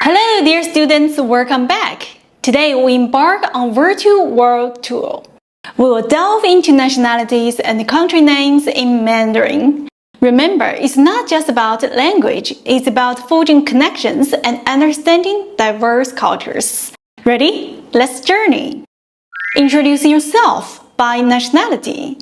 Hello, dear students, welcome back. Today we embark on virtual world tour. We will delve into nationalities and country names in Mandarin. Remember, it's not just about language, it's about forging connections and understanding diverse cultures. Ready? Let's journey. Introduce yourself by nationality.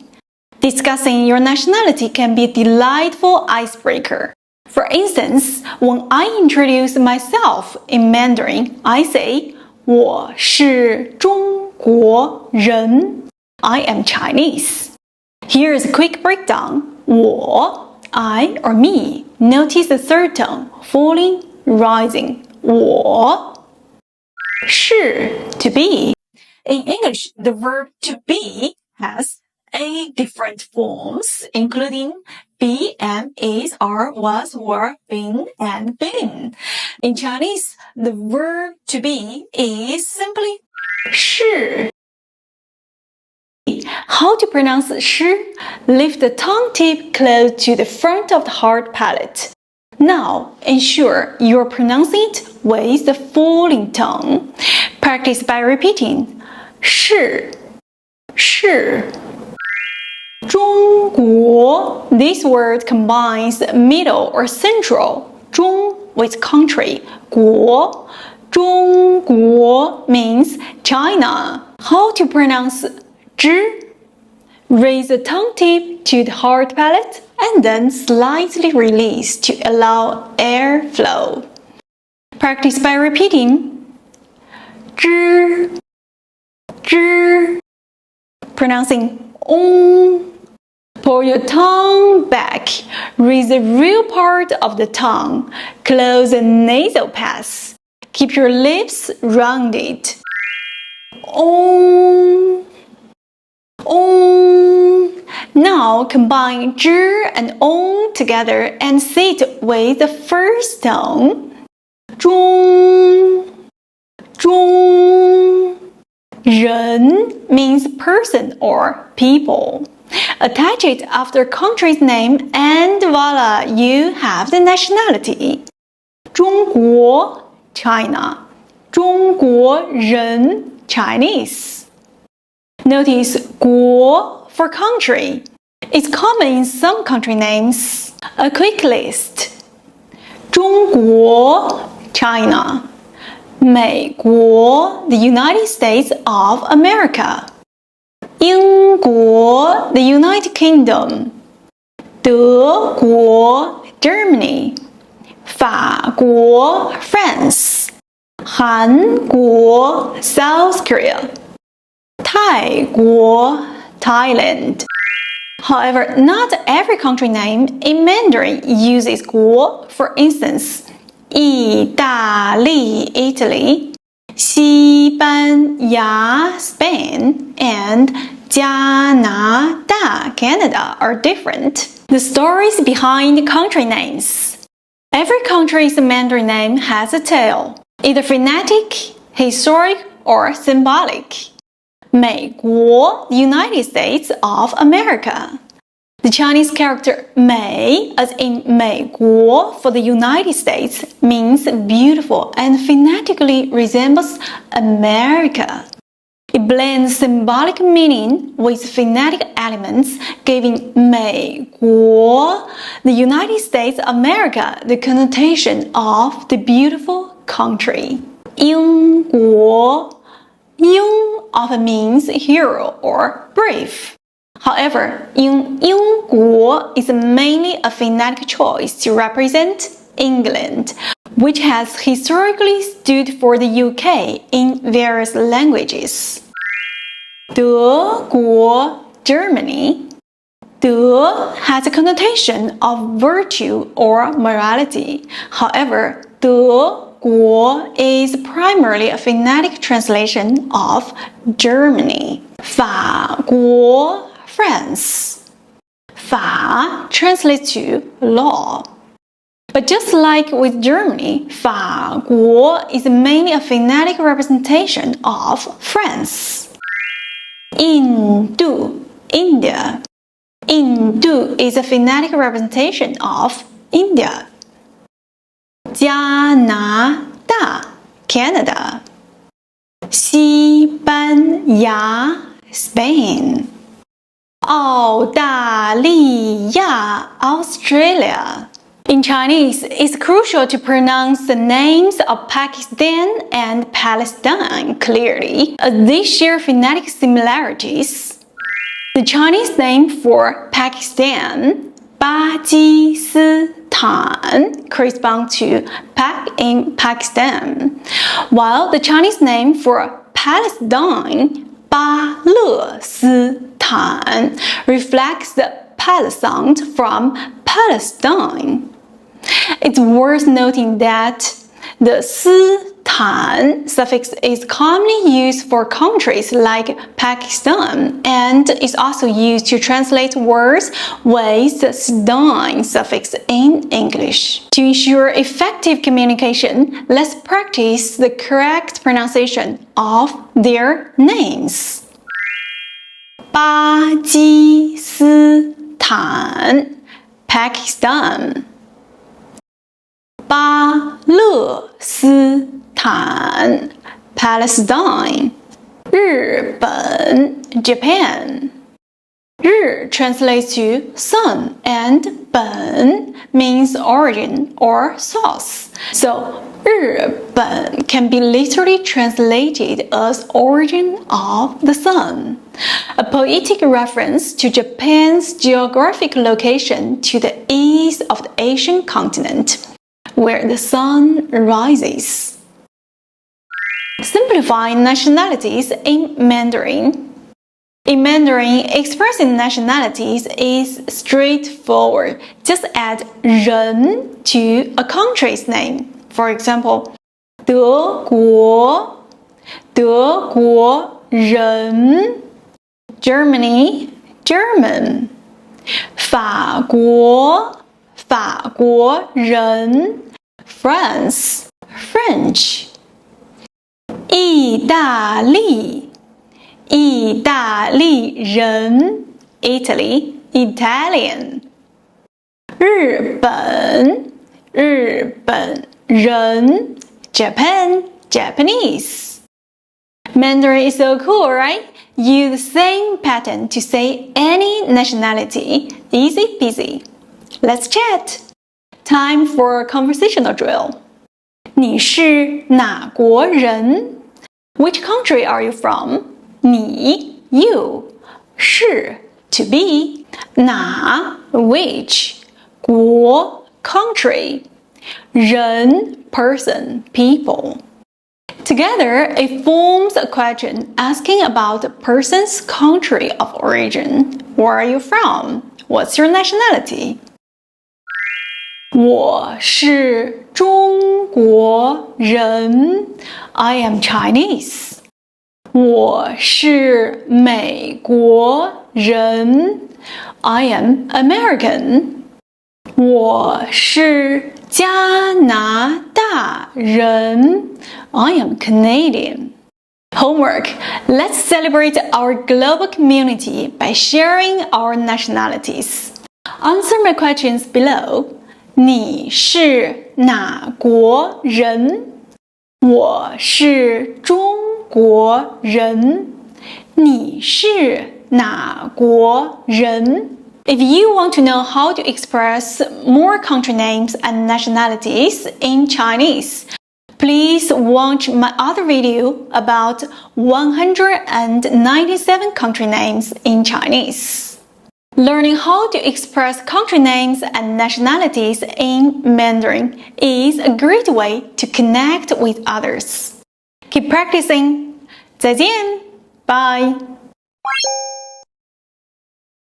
Discussing your nationality can be a delightful icebreaker. For instance, when I introduce myself in Mandarin, I say, 我是中国人. I am Chinese. Here's a quick breakdown. 我, I or me. Notice the third tone, falling, rising. 我是 to be. In English, the verb to be has 8 different forms, including be and is, are, was, were, been, and been. In Chinese, the verb to be is simply 是. How to pronounce 是? Lift the tongue tip close to the front of the hard palate. Now, ensure you're pronouncing it with the falling tone. Practice by repeating 是, 是. 中国. This word combines middle or central, 中 with country, 国. 中国 means China. How to pronounce 之? Raise the tongue tip to the hard palate and then slightly release to allow air flow. Practice by repeating 之, 之. Pronouncing Pull your tongue back. Raise the real part of the tongue. Close the nasal pass. Keep your lips rounded. Now combine 之 and together and say it with the first tone. 中 人 means person or people. Attach it after country's name and voila, you have the nationality. 中国 China. 中国人 Chinese. Notice 国 for country. It's common in some country names. A quick list. 中国 China. 美国 the United States of America. 英国 the United Kingdom. 德国 Germany. 法国 France. 韩国 South Korea. 泰国 Thailand. However, not every country name in Mandarin uses 国. For instance, 意大利 Italy, 西班牙 Spain, and 加拿大 Canada are different. The stories behind country names. Every country's Mandarin name has a tale, either phonetic, historic, or symbolic. 美国 the United States of America. The Chinese character 美, as in 美国 for the United States, means beautiful and phonetically resembles America. It blends symbolic meaning with phonetic elements, giving 美国, the United States of America, the connotation of the beautiful country. 英国 英 often means hero or brave. However, 英国 is mainly a phonetic choice to represent England, which has historically stood for the UK in various languages. 德国 Germany. 德 has a connotation of virtue or morality. However, 德国 is primarily a phonetic translation of Germany. 法国France. 法 translates to law. But just like with Germany, 法国 is mainly a phonetic representation of France. 印度 India. 印度 is a phonetic representation of India. 加拿大 Canada. 西班牙 Spain. 澳大利亚 Australia. In Chinese, it's crucial to pronounce the names of Pakistan and Palestine clearly, as they share phonetic similarities. The Chinese name for Pakistan, 巴基斯坦, corresponds to Pak in Pakistan, while the Chinese name for Palestine, 巴勒斯坦, reflects the pal sound from Palestine. It's worth noting that the 斯坦 suffix is commonly used for countries like Pakistan and is also used to translate words with the stan suffix in English. To ensure effective communication, let's practice the correct pronunciation of their names. 巴基斯坦 Pakistan. 巴勒斯坦 Palestine. 日本 Japan. 日 translates to sun and 本 means origin or source. So 日本 can be literally translated as origin of the sun, a poetic reference to Japan's geographic location to the east of the Asian continent, where the sun rises. Simplify nationalities in Mandarin. In Mandarin, expressing nationalities is straightforward. Just add 人 to a country's name. For example, 德国, 德国人, Germany, German, 法国, 法国人, France, French, 意大利, 意大利人, Italy, Italian, 日本, 日本人, Japan, Japanese. Mandarin is so cool, right? Use the same pattern to say any nationality. Easy peasy. Let's chat. Time for a conversational drill. 你是哪国人? Which country are you from? 你 you. 是 to be. 哪 which. 国 country. 人 person people. Together, it forms a question asking about a person's country of origin. Where are you from? What's your nationality? 我是中国人. I am Chinese. 我是美国人. I am American. 我是加拿大人. I am Canadian. Homework. Let's celebrate our global community by sharing our nationalities. Answer my questions below. 你是哪国人? 我是中国人. 你是哪国人? If you want to know how to express more country names and nationalities in Chinese, please watch my other video about 197 country names in Chinese. Learning how to express country names and nationalities in Mandarin is a great way to connect with others. Keep practicing. 再见. Bye.